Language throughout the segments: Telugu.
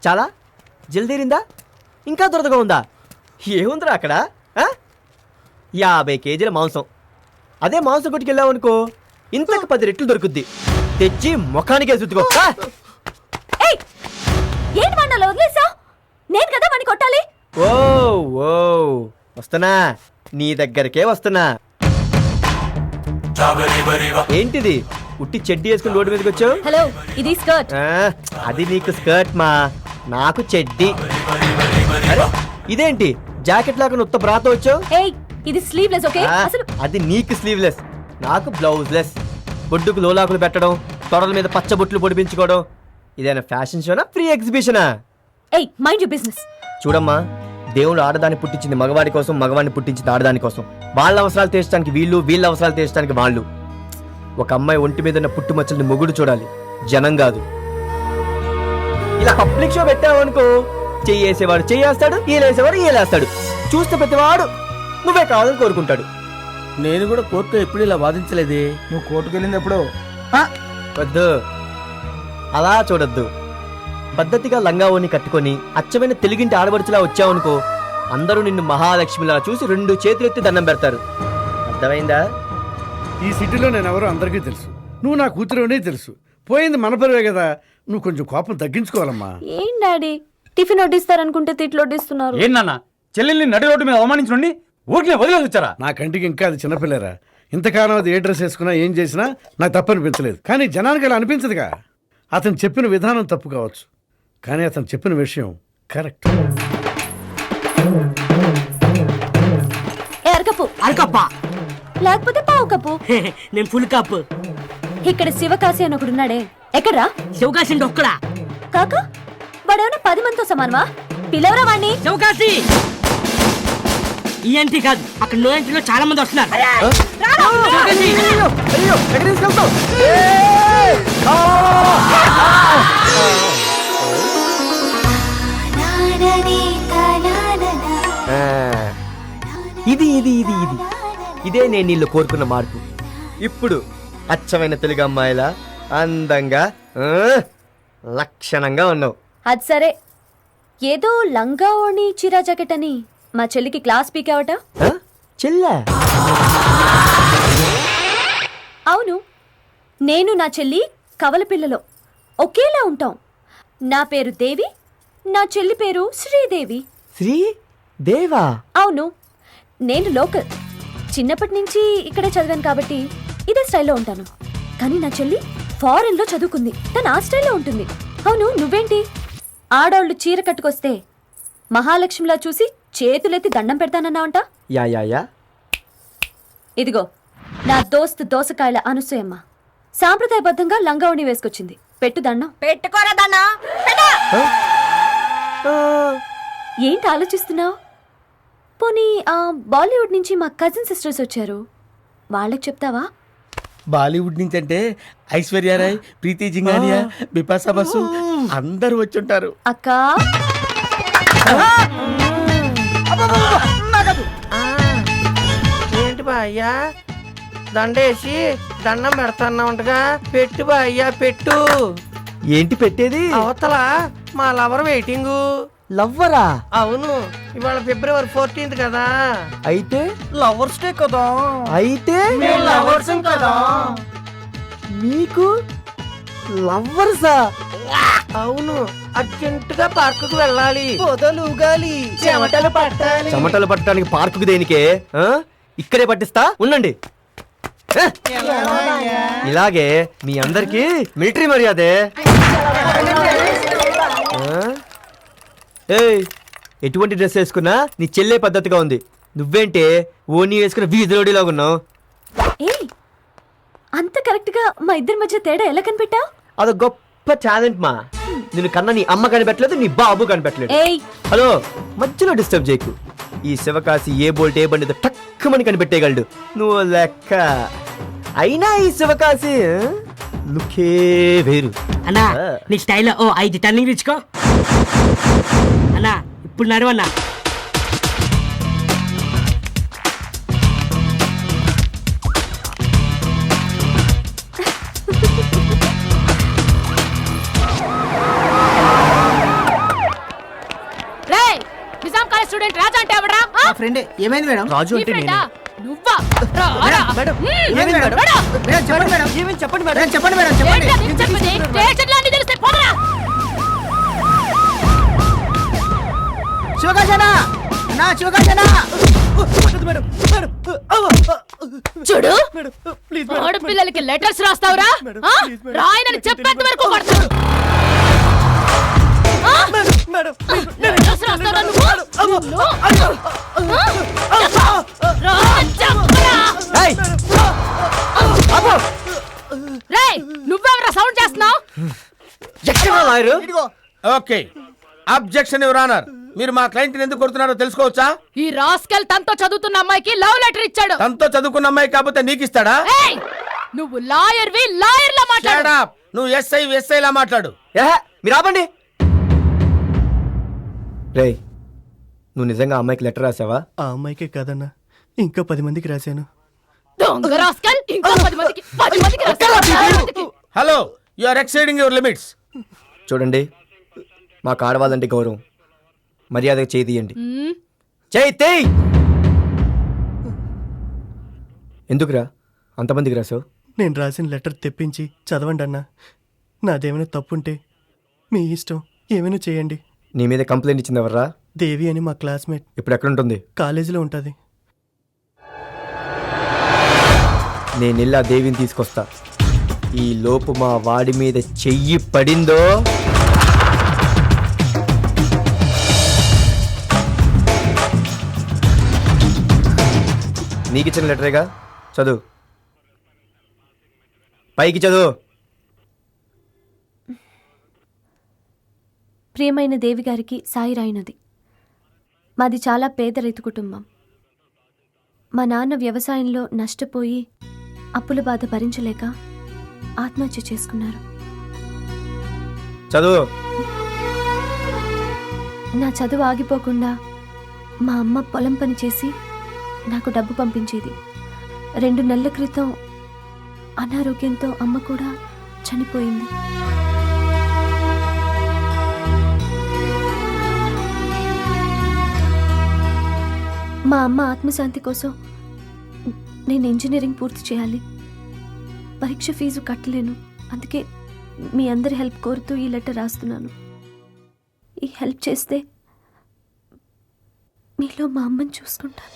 చాలా జల్దీరిందా? ఇంకా దురదగా ఉందా? ఏముందిరా అక్కడ? 50 కేజీల మాంసం. అదే మాంసం కొట్టుకు వెళ్ళావనుకో ఇంతకు 10 రెట్లు దొరుకుద్ది. తెచ్చి ముఖానికే చుట్టుకో. నేను కదా వాడిని కొట్టాలి. ఓ ఓ వస్తున్నా, నీ దగ్గరకే వస్తున్నా. ఏంటిది ఉట్టి చెడ్డీ వేసుకుని రోడ్డు మీదకి వచ్చావు? హలో, ఇది స్కర్ట్. అది నీకు స్కర్ట్ మా, నాకు చెడ్డీ. అరే ఇదేంటి జాకెట్ లాగా ఉత్త బ్రాతో వచ్చావు? ఇది స్లీవ్లెస్. ఓకే, అసలు అది నీకు స్లీవ్లెస్, నాకు బ్లౌజ్లెస్. బొడ్డుకు లోలాకులు పెట్టడం, తొడల మీద పచ్చబొట్లు పొడిపించుకోవడం, ఇదేనా ఫ్యాషన్ షోనా, ఫ్రీ ఎగ్జిబిషనా? Mind your business. చూడమ్మా, దేవుడు ఆడదాన్ని పుట్టించింది మగవాడి కోసం, మగవాడిని పుట్టించింది ఆడదాని కోసం. వాళ్ళ అవసరాలు తీర్చడానికి వీళ్ళు, వీళ్ళ అవసరాలు తీర్చడానికి వాళ్ళు. ఒక అమ్మాయి ఒంటి మీద ఉన్న పుట్టుమచ్చల్ని మొగుడు చూడాలి, జనం కాదు. ఇలా పబ్లిక్ షో పెట్టావనుకో, చెయ్యేసేవాడు చెయ్యేస్తాడు, ఈలేసేవాడు ఈలేస్తాడు. చూస్తే ప్రతివాడు నువ్వే కావాలని కోరుకుంటాడు. నేను కూడా కోర్టులో ఎప్పుడు ఇలా వాదించలేదే. నువ్వు కోర్టుకు వెళ్ళింది ఎప్పుడు? వద్దు, అలా చూడొద్దు. పద్ధతిగా లంగావోని కట్టుకొని అచ్చమైన తెలుగింటి ఆడబడుచులా వచ్చావనుకో, అందరూ నిన్ను మహాలక్ష్మిలా చూసి 2 చేతులెత్తి దండం పెడతారు. అర్థమైందా? ఈ సిటీలో నేను ఎవరో అందరికీ తెలుసు. నువ్వు నా కూతురునే తెలుసు. పోయింది మన పరువే కదా, నువ్వు కొంచెం కోపం తగ్గించుకోవాలమ్మా. ఏం డాడీ, టిఫిన్ వడ్డిస్తారనుకుంటే తిట్లు వడ్డిస్తున్నారు. ఏంటన్నా చెల్లెల్ని నడి రోడ్డు మీద అవమానించండి, ఊరికే వదిలేసి వచ్చారా? నా కంటికి ఇంకా అది చిన్నపిల్లరా. ఇంతకాలం అది ఏ డ్రెస్ వేసుకున్నా ఏం చేసినా నాకు తప్పనిపించలేదు. కానీ జనానికి అలా అనిపించదుగా. అతను చెప్పిన విధానం తప్పు కావచ్చు, కానీ అతను చెప్పిన విషయం కరెక్ట్. అరకప్పు. అరకప్ప లేకపోతే పావు కప్పు. నేను ఫుల్ కప్. ఇక్కడ శివకాశి అని ఒకడున్నాడే, ఎక్కడ్రా? శివకాశి ఒక్కడా కాక వాడేమన్నా 10 మందితో సమానమా? పిలవరా వాణ్ణి. శివకాశి ఈఎన్టీ కాదు, అక్కడ నో ఎంట్రీలో చాలా మంది వస్తున్నారు. శివకాశి! ఇది ఇది ఇది ఇది ఇదే నేను నీళ్ళు కోరుకున్న మార్పు. ఇప్పుడు అచ్చమైన తెలుగు అమ్మాయిలా అందంగా లక్షణంగా ఉన్నావు. అది సరే, ఏదో లంగా ఓణి చీరా జాకెట్ అని మా చెల్లికి క్లాస్ పీకావట. చెల్లా? అవును, నేను నా చెల్లి కవల పిల్లలో ఒకేలా ఉంటాం. నా పేరు దేవి, నా చెల్లి పేరు శ్రీదేవి. శ్రీ దేవా? అవును, నేను లోకల్. చిన్నప్పటి నుంచి ఇక్కడే చదివాను కాబట్టి ఇదే స్టైల్లో ఉంటాను. కానీ నా చెల్లి ఫారెన్ లో చదువుకుంది, తను ఆ స్టైల్లో ఉంటుంది. అవును, నువ్వేంటి ఆడవాళ్ళు చీర కట్టుకొస్తే మహాలక్ష్మిలా చూసి చేతులెత్తి దండం పెడతానన్నావంట? Yeah yeah yeah. ఇదిగో నా దోస్తు దోసకాయల అనసూయమ్మ సాంప్రదాయబద్ధంగా లంగావణి వేసుకొచ్చింది. పెట్టు దండం. పెట్టుకోరా దండం. ఏంటి ఆలోచిస్తున్నావు? పోనీ బాలీవుడ్ నుంచి మా కజిన్ సిస్టర్స్ వచ్చారు, వాళ్ళకి చెప్తావా? బాలీవుడ్ నుంచి అంటే ఐశ్వర్యారాయ్, ప్రీతి జింగానియా, బిపాసా బసు అందరూ వచ్చుంటారు. అక్క ఏంటి బాయ్యా దండేసి దండం పెడతాన్నావుంటగా? పెట్టు బాయ్యా పెట్టు. ఏంటి పెట్టేది? అవతల మా లవర్ వెయిటింగు. లవ్వరా? అవును, ఇవాళ ఫిబ్రవరి 14th కదా. అయితే లవర్స్ డే కదా. అయితే లవర్స్ కదా. మీకు లవ్వర్సా? అవును, అర్జెంటుగా పార్కుకు వెళ్ళాలి. పొదలుగాలి, చెమటలు పట్టాలి. చెమటలు పట్టడానికి పార్కుకు దేనికే? ఇక్కడే పట్టిస్తా, ఉండండి. ఇలాగే మీ అందరికి మిలిటరీ మర్యాదే. ఎటువంటి డ్రెస్ వేసుకున్నా నీ చెల్లె పద్ధతిగా ఉంది. నువ్వేంటే ఓనీ వేసుకున్న వీధిలోడిలాగా ఉన్నావు. అంత కరెక్ట్ గా మా ఇద్దరి మధ్య తేడా ఎలా కనిపెట్టావు? అదో గొప్ప టాలెంట్ మా. నిన్ను కన్నా నీ అమ్మ కనిపెట్టలేదు, నీ బాబు కనిపెట్టలేదు. హలో, మధ్యలో డిస్టర్బ్ చేయకు. ఈ శివకాశి ఏ బోల్ట్ ఏ బండితో టక్కుమని కనిపెట్టేయగలడు, నువ్వు లెక్క. అయినా ఈ శివకాశి లుకే వేరు. అన్నా నీ స్టైల్లో 5 టర్నింగ్ ఇచ్చుకో అన్నా. ఇప్పుడు నడవన్నా. ఫ్రెండే ఏమైంది మేడం? రాజు అంటే నేనే. నువ్వా మేడం ఏమైంది మేడం? మేడం చెప్పండి మేడం. ఏమేమి చెప్పండి మేడం. మేడం చెప్పండి మేడం చెప్పండి. శివకాశనా నా శివకాశనా మేడం మేడం చూడు మేడం ప్లీజ్ ఆడపిల్లలకి లెటర్స్ రాస్తావురా రాయనని చెప్పేంత వరకు కొడతాను మేడం లెటర్స్ రాస్తావురా నువ్వు? రేయ్ నువ్వెవరా సౌండ్ చేస్తున్నావు? ఎక్కడ lawyer? Okay objection your honour. మీరు మా క్లయింట్ ఎందుకు కొడుతున్నారో తెలుసుకోవచ్చా? ఈ రాస్కెల్ తనతో చదువుతున్న అమ్మాయికి లవ్ లెటర్ ఇచ్చాడు. తనతో చదువుకున్న అమ్మాయి కాకపోతే నీకు ఇస్తాడా? ఏయ్ నువ్వు లాయర్ లా మాట్లాడు. Shut up. నువ్వు ఎస్ఐ లా మాట్లాడు. మీరు ఆపండి. రేయ్ నువ్వు నిజంగా అమ్మాయికి లెటర్ రాసావా? ఆ అమ్మాయికే కాదన్నా ఇంకా 10 మందికి రాశాను. దొంగ రాస్కెల్ ఇంకో 10 మందికి రాస్తావా? Hello you are exceeding your limits. చూడండి మాకు ఆడవాళ్ళంటే గౌరవం, మర్యాదగా చేయి తీయండి. మ్మ్. చేయి తీయ్. ఎందుకురా అంతమందికి రాసావు? నేను రాసిన లెటర్ తెప్పించి చదవండి అన్నా. నాదేమైనా తప్పుంటే మీ ఇష్టం, ఏమైనా చేయండి. నీ మీద కంప్లైంట్ ఇచ్చింది ఎవర్రా? దేవి అని మా క్లాస్మేట్, ఇప్పుడు ఎక్కడుంటుంది? కాలేజీలో ఉంటుంది. నేను వెళ్ళి ఆ దేవిని తీసుకొస్తా. ఈ లోపు మా వాడి మీద చెయ్యి పడిందో నీకు ఇచ్చిన లెటరేగా, చదువు. పైకి చదువు. ప్రియమైన దేవి గారికి సాయి రాయినది. మాది చాలా పేద రైతు కుటుంబం. మా నాన్న వ్యవసాయంలో నష్టపోయి అప్పుల బాధ భరించలేక ఆత్మహత్య చేసుకున్నారు. చదువు. నా చదువు ఆగిపోకుండా మా అమ్మ పొలం పని చేసి నాకు డబ్బు పంపించేది. 2 నెలల క్రితం అనారోగ్యంతో అమ్మ కూడా చనిపోయింది. మా అమ్మ ఆత్మశాంతి కోసం నేను ఇంజనీరింగ్ పూర్తి చేయాలి. పరీక్ష ఫీజు కట్టలేను. అందుకే మీ అందరి హెల్ప్ కోరుతూ ఈ లెటర్ రాస్తున్నాను. ఈ హెల్ప్ చేస్తే మీలో మా అమ్మని చూసుకుంటాను.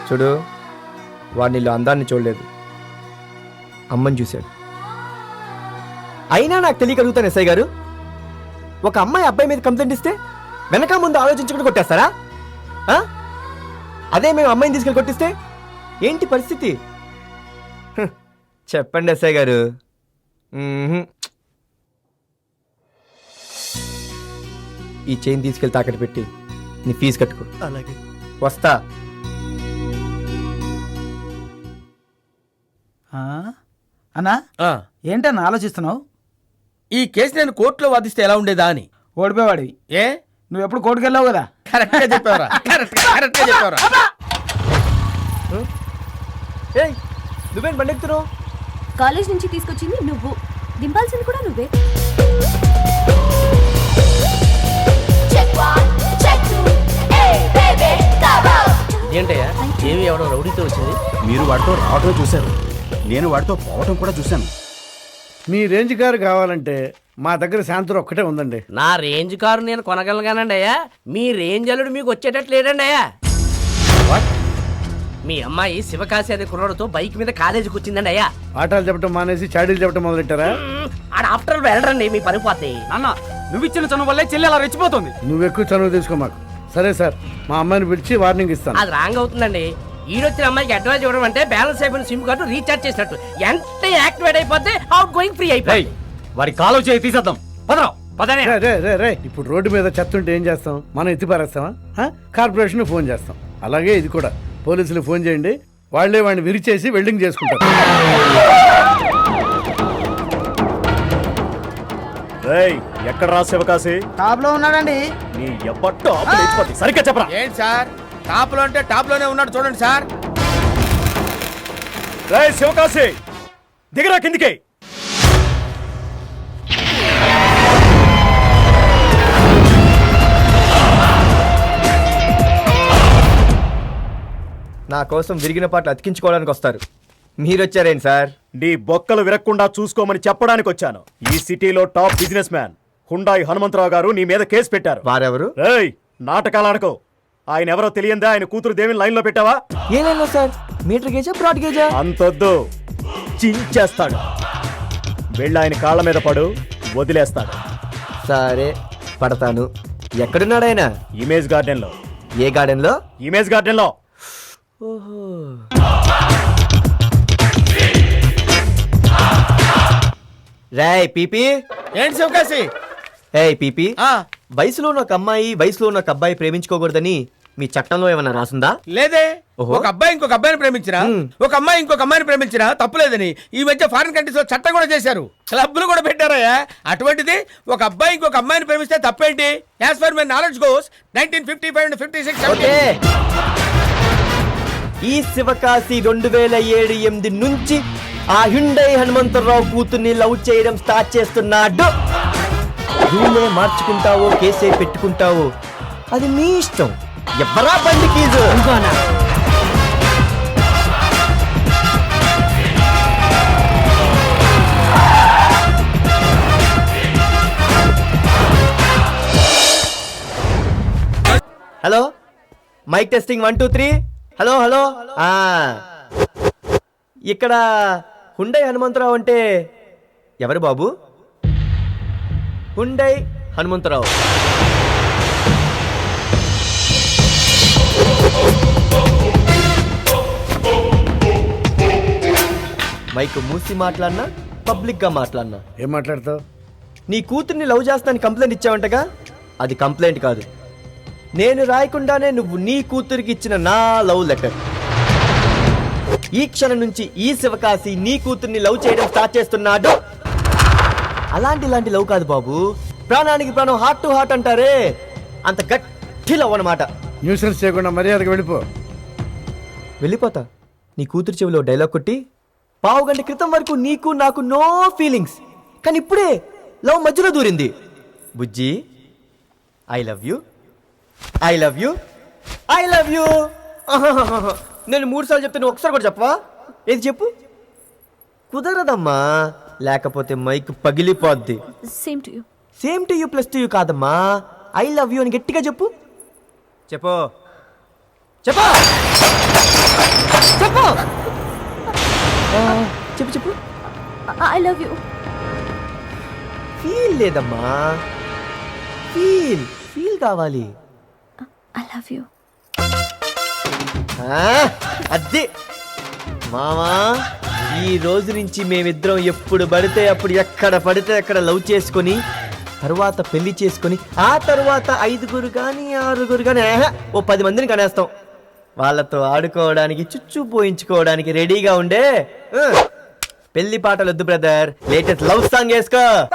చూడు వాడు నీళ్ళు అందాన్ని చూడలేదు, అమ్మని చూశాడు. అయినా నాకు తెలియక అడుగుతాను ఎస్ఐ గారు, ఒక అమ్మాయి అబ్బాయి మీద కంప్లైంట్ ఇస్తే వెనక ముందు ఆలోచించుకుంటూ కొట్టేస్తారా? అదే మేము అమ్మాయిని తీసుకెళ్ళి కొట్టిస్తే ఏంటి పరిస్థితి? చెప్పండి ఎస్ఐ గారు. ఈ చైన్ తీసుకెళ్ళి తాకట్టు పెట్టి నీ ఫీజు కట్టుకో. అలాగే. వస్తా. అన్నా ఆ, ఏంటన్నా ఆలోచిస్తున్నావు? ఈ కేసు నేను కోర్టులో వాదిస్తే ఎలా ఉండేదా అని. ఓడిపోయాడివి. ఏ నువ్వు ఎప్పుడు కోర్టుకు వెళ్ళావు కదా. కరెక్ట్ గా చెప్పావరా? కరెక్ట్ గా చెప్పావరా? ఏయ్ నువ్వేం బండెక్కుతున్నావు? కాలేజ్ నుంచి తీసుకొచ్చింది నువ్వు, దింపాల్సింది కూడా నువ్వే. ఏంటయ్యా ఏమి ఎవడో రౌడీతో వచ్చింది? మీరు వాడితో రావటం చూశారు, నేను వాడితో పోవటం కూడా చూశాను. మీ రేంజ్ కారు కావాలంటే మా దగ్గర శాంతరు ఒక్కటే ఉందండి. నా రేంజ్ కారు నేను కొనగలగానండి అయ్యా. మీ రేంజ్ అల్లుడు మీకు వచ్చేటట్లు లేడండి అయ్యా. మీ అమ్మాయి శివకాశి అనే కుర్రాడుతో బైక్ మీద కాలేజీకి వచ్చిందండి అయ్యా. ఆటలు చెప్పడం మానేసి చాడీలు చెప్పడం మొదలెట్టారా? ఆడ ఆఫ్టర్ వెళ్ళరండి, మీ పని పోతే. నాన్న నువ్వు ఇచ్చిన చనువు వల్లే చెల్లి అలా రెచ్చిపోతుంది. నువ్వు ఎక్కువ చనువు తీసుకో మాకు. సరే సార్, మా అమ్మాయిని పిలిచి వార్నింగ్ ఇస్తాను. అది రాంగ్ అవుతుందండి. ఈడొచ్చిన అమ్మాయికి అడ్వాన్స్ ఇవ్వడం అంటే బ్యాలెన్స్ అయిపోయిన సిమ్ కార్డు రీఛార్జ్ చేసినట్టు. ఎంత యాక్టివేట్ అయిపోతే అవుట్ గోయింగ్ ఫ్రీ అయిపోయి. వారి కాలు చేయి తీసేద్దాం. పదరా పదనే. రే ఇప్పుడు రోడ్డు మీద చెత్త ఉంటే ఏం చేస్తాం? మనం ఎత్తి పారేస్తామా? కార్పొరేషన్ ఫోన్ చేస్తాం. అలాగే ఇది కూడా పోలీసులు ఫోన్ చేయండి, వాళ్లే వాడిని విరిచేసి వెల్డింగ్ చేసుకుంటారు. ఎక్కడ రా శివకాశి? టాప్ లో ఉన్నాడండి. నీ ఎప్పట్లో సరిగ్గా చెప్పరా? ఏంటి సార్, టాప్ లో అంటే టాప్ లోనే ఉన్నాడు చూడండి సార్. రే శివకాశి దిగరా కిందికి. నా కోసం విరిగిన పాటలు అతికించుకోవడానికి వస్తారు. మీరొచ్చారేంటి సార్? నీ బొక్కలు విరక్కుండా చూసుకోమని చెప్పడానికి వచ్చాను. ఈ సిటీలో top businessman Hyundai Hanumantharao గారు నీ మీద కేసు పెట్టారు. వారెవరు? ఏయ్, నాటకాలు ఆడకో. ఆయన ఎవరో తెలియందా? ఆయన కూతురు దేవిని లైన్ లో పెట్టావా? ఏ లైన్లో సార్? మీటర్ గేజా, బ్రాడ్ గేజా? అంతొద్దు, చించేస్తాడు. వెళ్ళి ఆయన కాళ్ళ మీద పడు, వదిలేస్తాడు. సరే పడతాను. ఎక్కడున్నాడు ఆయన? ఇమేజ్ గార్డెన్ లో. ఏ గార్డెన్ లో? ఇమేజ్ గార్డెన్ లో. రాయ్ పీపీ. ఏంటి శివకాశి? ఏయ్ పీపీ, ఆ, వయసులో ఉన్న ఒక అమ్మాయి వయసులో ఉన్న ఒక అబ్బాయి ప్రేమించుకోకూడదని మీ చట్టంలో ఏమన్నా రాసుందా? లేదే. ఓహో. ఒక అబ్బాయి ఇంకొక అబ్బాయిని ప్రేమించినా, ఒక అమ్మాయి ఇంకొక అమ్మాయిని ప్రేమించినా తప్పులేదని ఈ మధ్య ఫారిన్ కంట్రీస్ లో చట్టం కూడా చేశారు. క్లబ్లు కూడా పెట్టారయ్యా. అటువంటిది ఒక అబ్బాయి ఇంకొక అమ్మాయిని ప్రేమిస్తే తప్పేంటి? As for my knowledge goes 1955 and 56 okay. ఈ శివకాశి 2007-8 నుంచి ఆ హ్యుండై హనుమంతరావు కూతుర్ని లవ్ చేయడం స్టార్ట్ చేస్తున్నాడు. రూలే మార్చుకుంటావో కేసే పెట్టుకుంటావో అది మీ ఇష్టం. ఎవ్వరా బండి keys? Hello, mike testing 1 2 3. Hello hello. ఇక్కడ హుండై హనుమంతరావు అంటే ఎవరు బాబు? హుండై హనుమంతరావు. మైక్ మూసి మాట్లాడినా పబ్లిక్ గా మాట్లాడినా ఏం మాట్లాడతావు? నీ కూతుర్ని లవ్ చేస్తానని కంప్లైంట్ ఇచ్చావంటగా? అది కంప్లైంట్ కాదు, నేను రాయకుండానే నువ్వు నీ కూతురికి ఇచ్చిన నా లవ్ లెటర్. ఈ క్షణం నుంచి ఈ శివకాశి నీ కూతుర్ని లవ్ చేయడం స్టార్ట్ చేస్తున్నాడు. ఇలాంటి లవ్ కాదు బాబు, ప్రాణానికి ప్రాణం, హార్ట్ టు హార్ట్ అంటారే, అంత గట్టి లవ్ అన్నమాట. న్యూసెన్స్ చేయకుండా మర్యాదగా వెళ్ళిపో. వెళ్ళిపోతా. నీ కూతురు చెవిలో డైలాగ్ కొట్టి 1/2 గంట క్రితం వరకు నీకు నాకు నో ఫీలింగ్స్, కానీ ఇప్పుడే లవ్ మధ్యలో దూరింది. బుజ్జి, I love you, I love you, I love you. నేను 3 సార్లు చెప్తే నువ్వు ఒకసారి కూడా చెప్పవా? ఏది చెప్పు? కుదరదమ్మా, లేకపోతే మైక్ పగిలిపోద్ది. Same to you. Same to you plus to you కాదమ్మా, ఐ లవ్ యూ అని గట్టిగా చెప్పు. చెప్పు చెప్పు చెప్పు చెప్పు చెప్పు. I love you. ఫీల్ లేదమ్మా, ఫీల్ ఫీల్ కావాలి. I love you. అదే మామా, ఈ రోజు నుంచి మేమిద్దరం ఎప్పుడు పడితే అప్పుడు ఎక్కడ పడితే అక్కడ లవ్ చేసుకొని తర్వాత పెళ్లి చేసుకొని ఆ తర్వాత 5 కానీ 6 కానీ ఓ 10 మందిని కనేస్తాం. వాళ్ళతో ఆడుకోవడానికి చుచ్చు పోయించుకోవడానికి రెడీగా ఉండే. పెళ్లి పాటలు వద్దు బ్రదర్, లేటెస్ట్ లవ్ సాంగ్ వేసుకో.